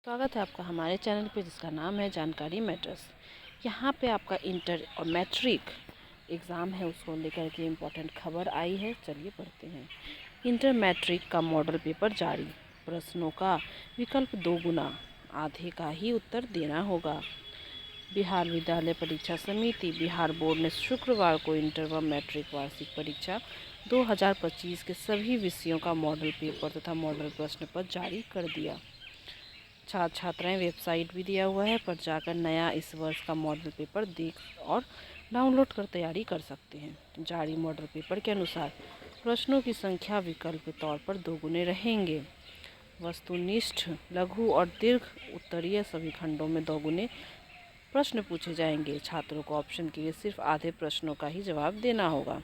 स्वागत है आपका हमारे चैनल पे जिसका नाम है जानकारी मैटर्स। यहाँ पे आपका इंटर और मैट्रिक एग्ज़ाम है, उसको लेकर के इम्पोर्टेंट खबर आई है। चलिए पढ़ते हैं। इंटर मैट्रिक का मॉडल पेपर जारी, प्रश्नों का विकल्प 2 गुना, आधे का ही उत्तर देना होगा। बिहार विद्यालय परीक्षा समिति बिहार बोर्ड ने शुक्रवार को इंटर व मैट्रिक वार्षिक परीक्षा 2025 के सभी विषयों का मॉडल पेपर तथा मॉडल प्रश्न पत्र जारी कर दिया। छात्र छात्राएं वेबसाइट भी दिया हुआ है पर जाकर नया इस वर्ष का मॉडल पेपर देख और डाउनलोड कर तैयारी कर सकते हैं। जारी मॉडल पेपर के अनुसार प्रश्नों की संख्या विकल्प के तौर पर 2 गुने रहेंगे। वस्तुनिष्ठ, लघु और दीर्घ उत्तरीय सभी खंडों में 2 गुने प्रश्न पूछे जाएंगे। छात्रों को ऑप्शन के लिए सिर्फ आधे प्रश्नों का ही जवाब देना होगा।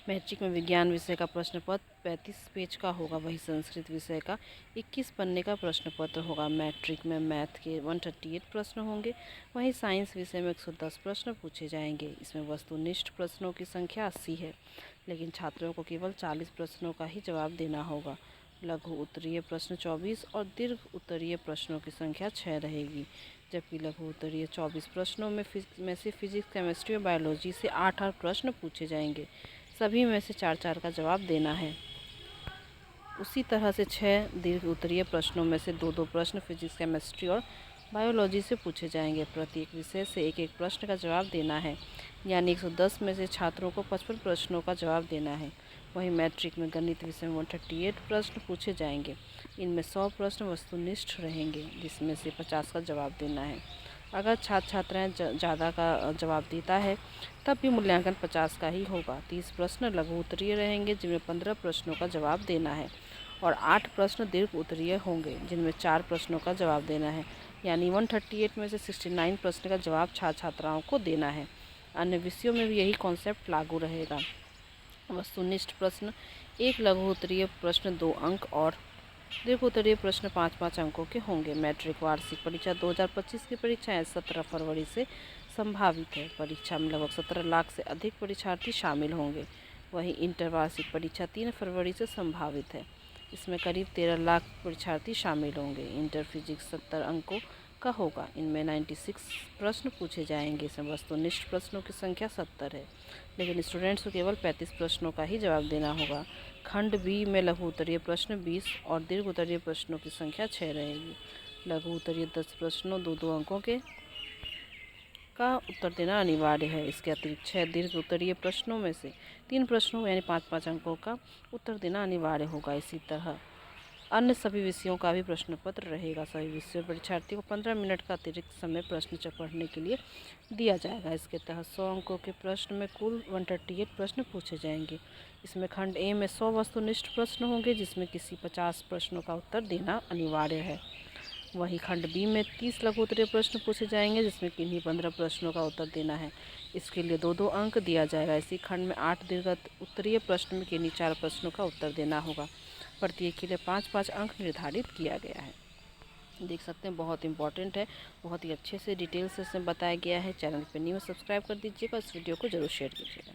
मैट्रिक में विज्ञान विषय का प्रश्न पत्र 35 पेज का होगा, वही संस्कृत विषय का 21 पन्ने का प्रश्न पत्र होगा। मैट्रिक में मैथ के 138 प्रश्न होंगे, वहीं साइंस विषय में 110 प्रश्न पूछे जाएंगे। इसमें वस्तुनिष्ठ प्रश्नों की संख्या 80 है, लेकिन छात्रों को केवल 40 प्रश्नों का ही जवाब देना होगा। लघु उत्तरीय प्रश्न 24 और दीर्घ उत्तरीय प्रश्नों की संख्या 6 रहेगी, जबकि लघु उत्तरीय 24 प्रश्नों में से फिजिक्स, केमिस्ट्री और बायोलॉजी से 8-8 प्रश्न पूछे जाएंगे। सभी में से 4-4 का जवाब देना है। उसी तरह से 6 दीर्घ उत्तरीय प्रश्नों में से 2-2 प्रश्न फिजिक्स, केमिस्ट्री और बायोलॉजी से पूछे जाएंगे। प्रत्येक विषय से 1-1 प्रश्न का जवाब देना है, यानी 110 में से छात्रों को 55 प्रश्नों का जवाब देना है। वहीं मैट्रिक में गणित विषय में 138 प्रश्न पूछे जाएंगे। इनमें 100 प्रश्न वस्तुनिष्ठ रहेंगे, जिसमें से 50 का जवाब देना है। अगर छात्र छात्राएँ ज़्यादा का जवाब देता है तब भी मूल्यांकन 50 का ही होगा। 30 प्रश्न लघु उत्तरीय रहेंगे, जिनमें 15 प्रश्नों का जवाब देना है, और 8 प्रश्न दीर्घ उत्तरीय होंगे, जिनमें 4 प्रश्नों का जवाब देना है। यानी 138 में से 69 प्रश्न का जवाब छात्र छात्राओं को देना है। अन्य विषयों में भी यही कॉन्सेप्ट लागू रहेगा। वस्तुनिष्ठ प्रश्न 1, लघु उत्तरीय प्रश्न 2 अंक और दीर्घ उत्तरीय प्रश्न 5-5 अंकों के होंगे। मैट्रिक वार्षिक परीक्षा 2025 की परीक्षाएं 17 फरवरी से संभावित है। परीक्षा में लगभग 17 लाख से अधिक परीक्षार्थी शामिल होंगे। वहीं इंटर वार्षिक परीक्षा 3 फरवरी से संभावित है। इसमें करीब 13 लाख परीक्षार्थी शामिल होंगे। इंटर फिजिक्स 70 अंकों का होगा। इनमें 96 प्रश्न पूछे जाएंगे। इसमें वस्तुनिष्ठ प्रश्नों की संख्या 70 है, लेकिन स्टूडेंट्स को केवल 35 प्रश्नों का ही जवाब देना होगा। खंड बी में लघु उत्तरीय प्रश्न 20 और दीर्घ उत्तरीय प्रश्नों की संख्या 6 रहेगी। लघु उत्तरीय 10 प्रश्नों 2-2 अंकों के का उत्तर देना अनिवार्य है। इसके अतिरिक्त 6 दीर्घ उत्तरीय प्रश्नों में से 3 प्रश्नों यानी 5-5 अंकों का उत्तर देना अनिवार्य होगा। इसी तरह अन्य सभी विषयों का भी प्रश्न पत्र रहेगा। सभी विषयों परीक्षार्थी को 15 मिनट का अतिरिक्त समय प्रश्न पढ़ने के लिए दिया जाएगा। इसके तहत 100 अंकों के प्रश्न में कुल 138 प्रश्न पूछे जाएंगे। इसमें खंड ए में 100 वस्तुनिष्ठ प्रश्न होंगे, जिसमें किसी 50 प्रश्नों का उत्तर देना अनिवार्य है। वहीं खंड बी में 30 लघु उत्तरीय प्रश्न पूछे जाएंगे, जिसमें किन्हीं 15 प्रश्नों का उत्तर देना है। इसके लिए 2-2 अंक दिया जाएगा। इसी खंड में 8 दीर्घ उत्तरीय प्रश्न में किन्हीं 4 प्रश्नों का उत्तर देना होगा। प्रत्येक के लिए 5-5 अंक निर्धारित किया गया है। देख सकते हैं, बहुत इंपॉर्टेंट है, बहुत ही अच्छे से डिटेल से इसमें बताया गया है। चैनल पर न्यू सब्सक्राइब कर दीजिएगा, इस वीडियो को जरूर शेयर कीजिएगा।